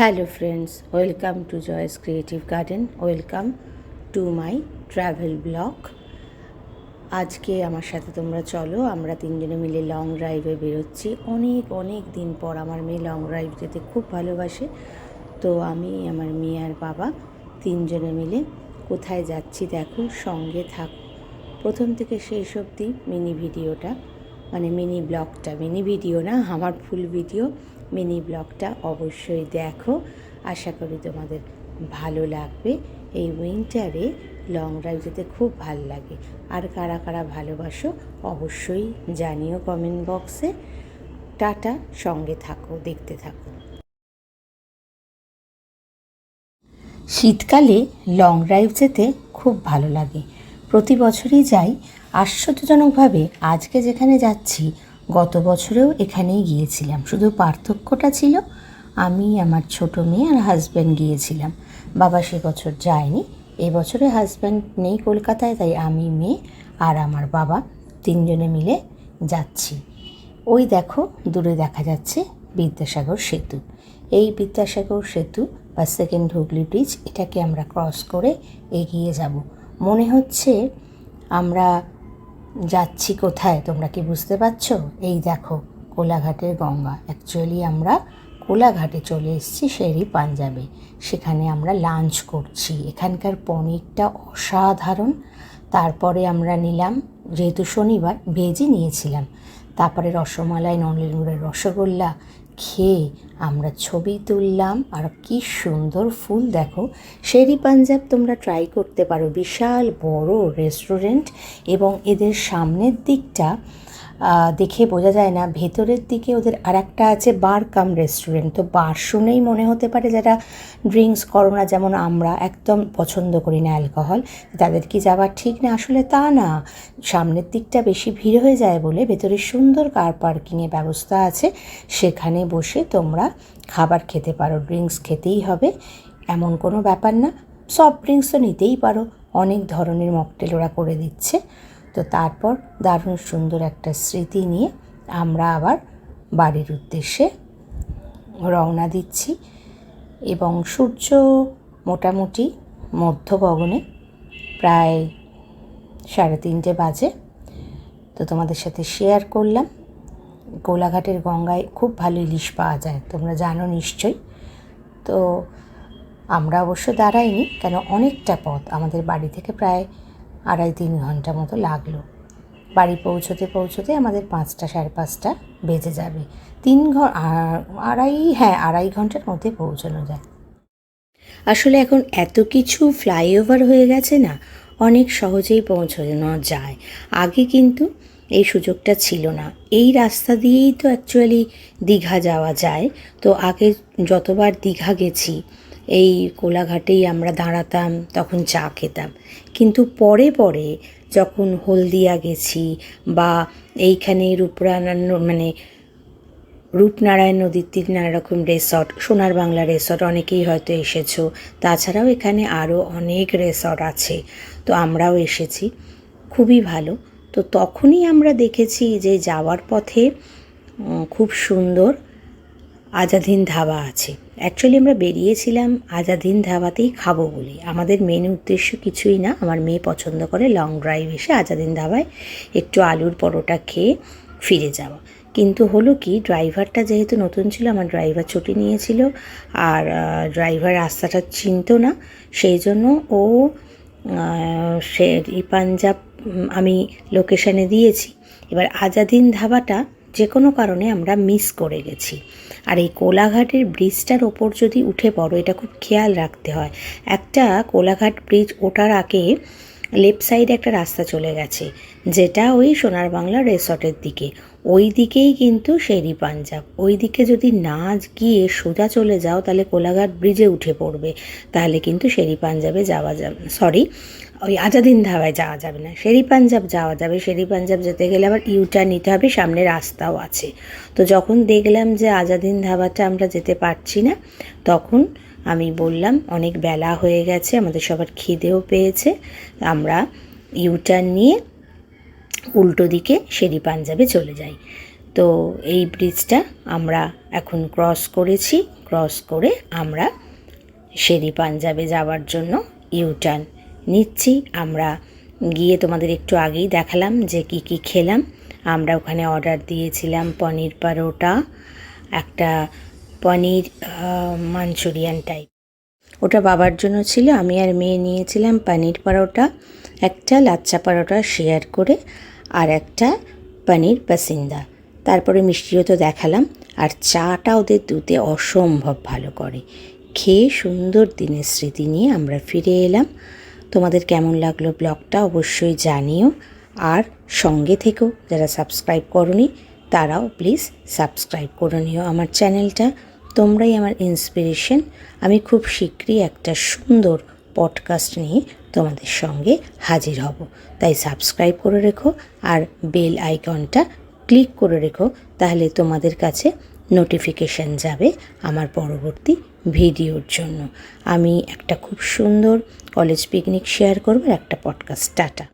Hello friends, welcome to Joy's creative garden, welcome to my travel blog. আজকে আমার সাথে তোমরা চলো, আমরা তিনজনে মিলে লং ড্রাইভে বেরোচ্ছি। অনেক অনেক দিন পর। আমার মেয়ে লং ড্রাইভ যেতে খুব ভালোবাসে, তো আমি, আমার মেয়ে আর বাবা তিনজনে মিলে কোথায় যাচ্ছি দেখো, সঙ্গে থাকো প্রথম থেকে শেষ অবধি। মিনি ভিডিওটা মানে মিনি ব্লগটা, মিনি ভিডিও না, আমার ফুল ভিডিও মিনি ব্লগটা অবশ্যই দেখো। আশা করি তোমাদের ভালো লাগবে। এই উইন্টারে লং ড্রাইভ যেতে খুব ভালো লাগে। আর কারা কারা ভালোবাসো অবশ্যই জানিও কমেন্ট বক্সে। টাটা, সঙ্গে থাকো, দেখতে থাকো। শীতকালে লং ড্রাইভ যেতে খুব ভালো লাগে। প্রতি বছরই যাই। আশ্চর্যজনকভাবে আজকে যেখানে যাচ্ছি গত বছরেও এখানেই গিয়েছিলাম, শুধু পার্থক্যটা ছিল আমি, আমার ছোটো মেয়ে আর হাজব্যান্ড গিয়েছিলাম। বাবা সে বছর যায়নি। এবছরে হাজব্যান্ড নেই কলকাতায়, তাই আমি, মেয়ে আর আমার বাবা তিনজনে মিলে যাচ্ছি। ওই দেখো দূরে দেখা যাচ্ছে বিদ্যাসাগর সেতু। এই বিদ্যাসাগর সেতু বা সেকেন্ড হুগলি ব্রিজ, এটাকে আমরা ক্রস করে এগিয়ে যাব। মনে হচ্ছে আমরা যাচ্ছি কোথায়, তোমরা কি বুঝতে পারছো? এই দেখো কোলাঘাটের গঙ্গা। অ্যাকচুয়ালি আমরা কোলাঘাটে চলে এসেছি, শের-ই পাঞ্জাবে। সেখানে আমরা লাঞ্চ করছি। এখানকার পনিরটা অসাধারণ। তারপরে আমরা নিলাম, যেহেতু শনিবার, ভেজই নিয়েছিলাম। তারপরে রসমালাই, নলেনগুড়ের রসগোল্লা খেয়ে আমরা ছবি তুললাম। আর কি সুন্দর ফুল দেখো। শের-ই পাঞ্জাব তোমরা ট্রাই করতে পারো। বিশাল বড় রেস্টুরেন্ট, এবং এদের সামনের দিকটা দেখে বোঝা যায় না, ভেতরের দিকে ওদের আর একটা আছে বার কাম রেস্টুরেন্ট। তো বার শুনেই মনে হতে পারে যারা ড্রিঙ্কস করো না, যেমন আমরা একদম পছন্দ করি না অ্যালকোহল, তাদের কি যাওয়া ঠিক না? আসলে তা না। সামনের দিকটা বেশি ভিড় হয়ে যায় বলে ভেতরে সুন্দর কার পার্কিংয়ের ব্যবস্থা আছে। সেখানে বসে তোমরা খাবার খেতে পারো। ড্রিঙ্কস খেতেই হবে এমন কোনো ব্যাপার না। সফট ড্রিঙ্কস তো নিতেই পারো, অনেক ধরনের মকটেল ওরা করে দিচ্ছে। তো তারপর দারুণ সুন্দর একটা স্মৃতি নিয়ে আমরা আবার বাড়ির উদ্দেশ্যে রওনা দিচ্ছি। এবং সূর্য মোটামুটি মধ্য গগনে, প্রায় 3:30 বাজে। তো তোমাদের সাথে শেয়ার করলাম। কোলাঘাটের গঙ্গায় খুব ভালো ইলিশ পাওয়া যায়, তোমরা জানো নিশ্চয়ই। তো আমরা অবশ্য দাঁড়াইনি, কেন অনেকটা পথ, আমাদের বাড়ি থেকে প্রায় 2.5-3 ঘন্টা মতো লাগলো। বাড়ি পৌঁছতে পৌঁছতে আমাদের 5টা, 5:30 বেজে যাবে। 2.5 ঘন্টার মধ্যে পৌঁছানো যায়। আসলে এখন এত কিছু ফ্লাইওভার হয়ে গেছে না, অনেক সহজেই পৌঁছানো যায়। আগে কিন্তু এই সুযোগটা ছিল না। এই রাস্তা দিয়েই তো অ্যাকচুয়ালি দীঘা যাওয়া যায়। তো আগে যতবার দীঘা গেছি, এই কোলাঘাটেই আমরা দাঁড়াতাম, তখন চা খেতাম। কিন্তু পরে পরে যখন হলদিয়া গেছি, বা এইখানে রূপনারায়ণ নদীর তীর, নানা রকম রিসর্ট, সোনার বাংলা রিসর্ট অনেকেই হয়তো এসেছো। তাছাড়াও এখানে আরও অনেক রিসর্ট আছে, তো আমরাও এসেছি, খুবই ভালো। তো তখনই আমরা দেখেছি যে যাওয়ার পথে খুব সুন্দর আজাদিন ধাবা আছে। অ্যাকচুয়ালি আমরা বেরিয়েছিলাম আজাদিন ধাবাতেই খাবো বলে। আমাদের মেন উদ্দেশ্য কিছুই না, আমার মেয়ে পছন্দ করে লং ড্রাইভ এসে আজাদিন ধাবায় একটু আলুর পরোটা খেয়ে ফিরে যাওয়া। কিন্তু হলো কি, ড্রাইভারটা যেহেতু নতুন ছিল, আমার ড্রাইভার ছুটি নিয়েছিল, আর ড্রাইভার রাস্তাটা চিনতো না, সেই জন্য ও শের-ই পাঞ্জাব আমি লোকেশানে দিয়েছি। এবার আজাদিন ধাবাটা যে কোনো কারণে আমরা মিস করে গেছি। আর এই কোলাঘাটের ব্রিজটার ওপর যদি উঠে পড়ো, এটা খুব খেয়াল রাখতে হয়। একটা কোলাঘাট ব্রিজ ওঠার আগে লেফট সাইডে একটা রাস্তা চলে গেছে, যেটা ওই সোনার বাংলা রিসর্টের দিকে। ওই দিকেই কিন্তু শের-ই পাঞ্জাব। ওই দিকে যদি না গিয়ে সোজা চলে যাও, তাহলে কোলাঘাট ব্রিজে উঠে পড়বে, তাহলে কিন্তু শের-ই পাঞ্জাবে যাওয়া যাবে, ওই আজাদিন ধাবায় যাওয়া যাবে না, শের-ই পাঞ্জাব যাওয়া যাবে। শের-ই পাঞ্জাব যেতে গেলে আবার ইউটার্ন নিতে হবে, সামনে রাস্তাও আছে। তো যখন দেখলাম যে আজাদিন ধাবাটা আমরা যেতে পারছি না, তখন আমি বললাম অনেক বেলা হয়ে গেছে, আমাদের সবার খিদেও পেয়েছে, আমরা ইউটার্ন নিয়ে উল্টো দিকে শের-ই পাঞ্জাবে চলে যাই। তো এই ব্রিজটা আমরা এখন ক্রস করেছি, ক্রস করে আমরা শেরি পাঞ্জাবে যাওয়ার জন্য ইউটার্ন নিচ্ছি। আমরা গিয়ে তোমাদের একটু আগেই দেখালাম যে কি কি খেলাম। আমরা ওখানে অর্ডার দিয়েছিলাম পনির পরোটা, একটা পনির মাঞ্চুরিয়ান টাইপ, ওটা বাবার জন্য ছিল। আমি আর মেয়ে নিয়েছিলাম পনির পরোটা, একটা লাচ্চা পরোটা শেয়ার করে, আর একটা পনির পাসিন্দা। তারপরে মিষ্টিও তো দেখালাম, আর চাটা ওদের দুধে অসম্ভব ভালো করে। খেয়ে সুন্দর দিনের স্মৃতি নিয়ে আমরা ফিরে এলাম। তোমাদের কেমন লাগলো ব্লগটা অবশ্যই জানিও, আর সঙ্গে থেকেও যারা সাবস্ক্রাইব করোনি তারাও প্লিজ সাবস্ক্রাইব করে নিও আমার চ্যানেলটা। তোমরাই আমার ইন্সপিরেশন। আমি খুব শীঘ্রই একটা সুন্দর পডকাস্ট নিয়ে তোমাদের সঙ্গে হাজির হব, তাই সাবস্ক্রাইব করে রেখো আর বেল আইকনটা ক্লিক করে রেখো, তাহলে তোমাদের কাছে নোটিফিকেশান যাবে আমার পরবর্তী ভিডিওর জন্য। আমি একটা খুব সুন্দর কলেজ পিকনিক শেয়ার করব, একটা পডকাস্ট। টাটা।